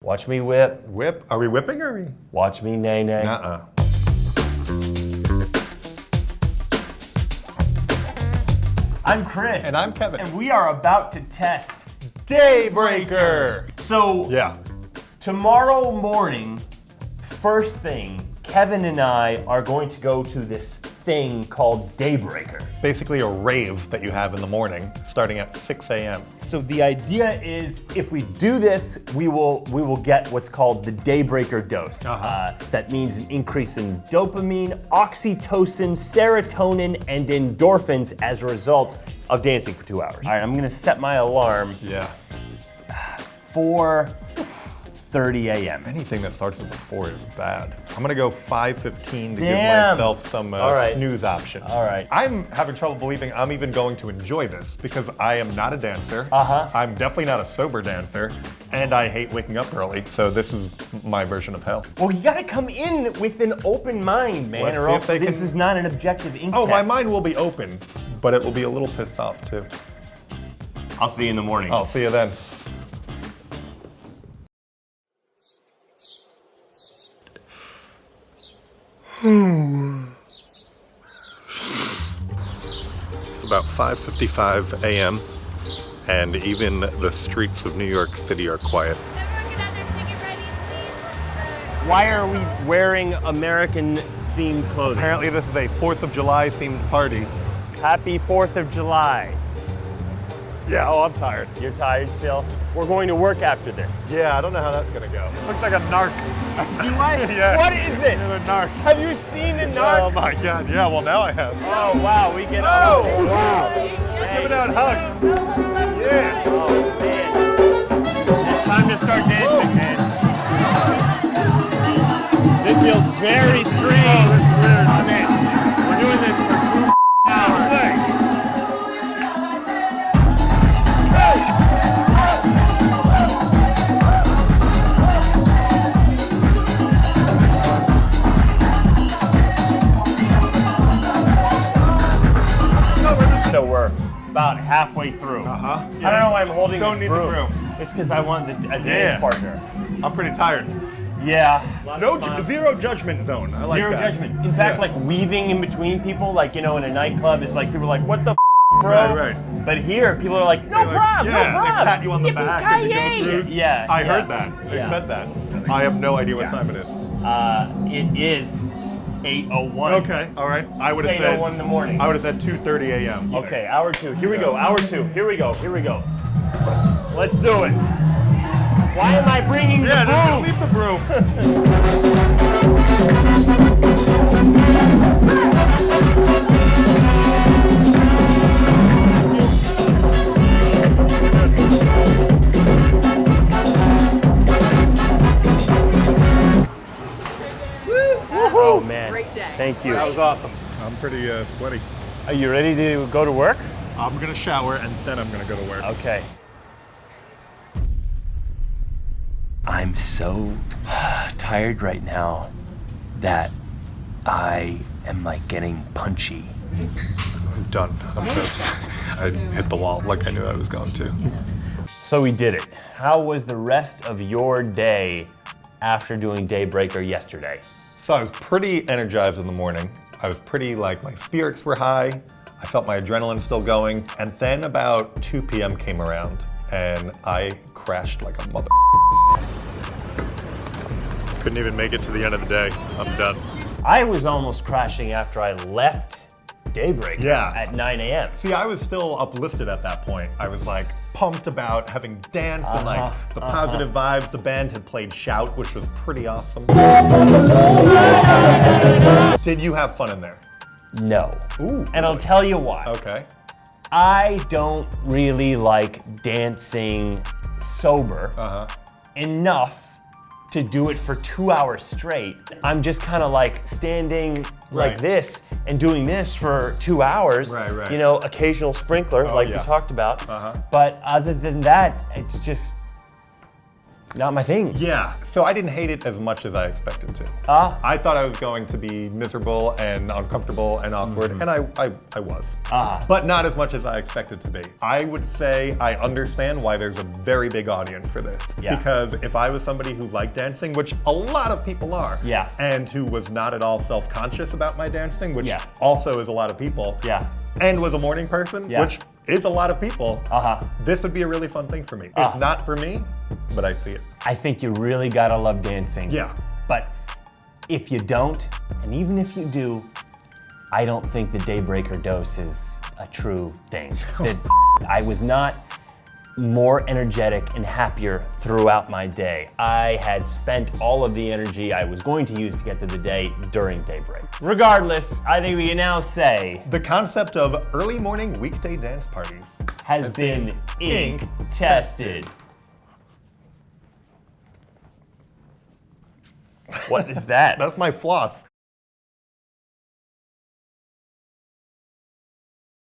Watch me whip. Whip? Are we whipping or are we? Watch me nay nay. Uh-uh. I'm Chris. And I'm Kevin. And we are about to test Daybreaker. So, Yeah. tomorrow morning, first thing, Kevin and I are going to go to this thing called Daybreaker. Basically a rave that you have in the morning, starting at 6 a.m. So the idea is, if we do this, we will get what's called the Daybreaker dose. That means an increase in dopamine, oxytocin, serotonin, and endorphins as a result of dancing for 2 hours. All right, I'm gonna set my alarm. Yeah. 4:30 a.m. Anything that starts with a 4 is bad. I'm gonna go 5:15 to give Damn. myself some snooze options. All right. I'm having trouble believing I'm even going to enjoy this because I am not a dancer. I'm definitely not a sober dancer, and I hate waking up early, so this is my version of hell. Well, you gotta come in with an open mind, man, Let's or see else if they this can- is not an objective ink Oh, my test. mind will be open, but it will be a little pissed off too. I'll see you in the morning. I'll see you then. It's about 5:55 a.m. and even the streets of New York City are quiet. Everyone get out their ticket ready, please. Why are we wearing American-themed clothing? Apparently this is a 4th of July themed party. Happy 4th of July. Yeah, oh, I'm tired. You're tired still? We're going to work after this. Yeah, I don't know how that's gonna go. Looks like a narc. Do I? Yeah. What is this? You're a narc. Have you seen the narc? Oh my God, yeah, well now I have. Oh, wow, we get Oh, oh, wow. Giving out hugs. Yeah. Oh, man. It's time to start dancing, man. This feels very strange. Oh, this is weird. Oh, man. We're doing this for 2 hours. So we're about halfway through. Uh-huh. I don't know why I'm holding Don't this need the broom. broom. It's because I want a dance Yeah. partner. I'm pretty tired. Yeah. Zero judgment zone. I like Zero that. judgment. In fact, Yeah. like weaving in between people, like, you know, in a nightclub, it's like people are like, what the bro? Right. But here, people are like, no They're like, problem, yeah, no problem. they pat you on the back as you go Yippee-ki-yay. through. Yeah. I yeah. heard that. They Yeah. said that. I have no idea what time it is. It is 8:01. Okay, all right. I would have It's said 8:01 in the morning. I would have said 2:30 a.m. Okay, hour two. Here we go, hour two. Here we go, here we go. Let's do it. Why am I bringing Yeah, the just broom? leave the broom. Oh man, Great day. thank you. That was awesome. I'm pretty sweaty. Are you ready to go to work? I'm gonna shower and then I'm gonna go to work. Okay. I'm so tired right now that I am like getting punchy. I'm done. I'm toast. I hit the wall like I knew I was going to. So we did it. How was the rest of your day after doing Daybreaker yesterday? So I was pretty energized in the morning. I was pretty like, my spirits were high. I felt my adrenaline still going. And then about 2 p.m. came around and I crashed like a mother. Couldn't even make it to the end of the day. I'm done. I was almost crashing after I left Daybreaker Yeah. at 9 a.m. See, I was still uplifted at that point. I was like pumped about having danced and like the positive vibes. The band had played Shout, which was pretty awesome. Did you have fun in there? No. Ooh. And I'll tell you why. Okay. I don't really like dancing sober enough to do it for 2 hours straight. I'm just kind of like standing like Right. this and doing this for 2 hours. Right. You know, occasional sprinkler like yeah. we talked about. But other than that, it's just, Not my thing. Yeah, so I didn't hate it as much as I expected to. I thought I was going to be miserable and uncomfortable and awkward, and I was. But not as much as I expected to be. I would say I understand why there's a very big audience for this. Yeah. Because if I was somebody who liked dancing, which a lot of people are, Yeah. and who was not at all self-conscious about my dancing, which Yeah. also is a lot of people, Yeah. and was a morning person, Yeah. which is a lot of people, Uh-huh. this would be a really fun thing for me. It's not for me, but I see it. I think you really gotta love dancing. Yeah. But if you don't, and even if you do, I don't think the Daybreaker dose is a true thing. I was not more energetic and happier throughout my day. I had spent all of the energy I was going to use to get through the day during daybreak. Regardless, I think we can now say The concept of early morning weekday dance parties has been ink tested. What is that? That's my floss.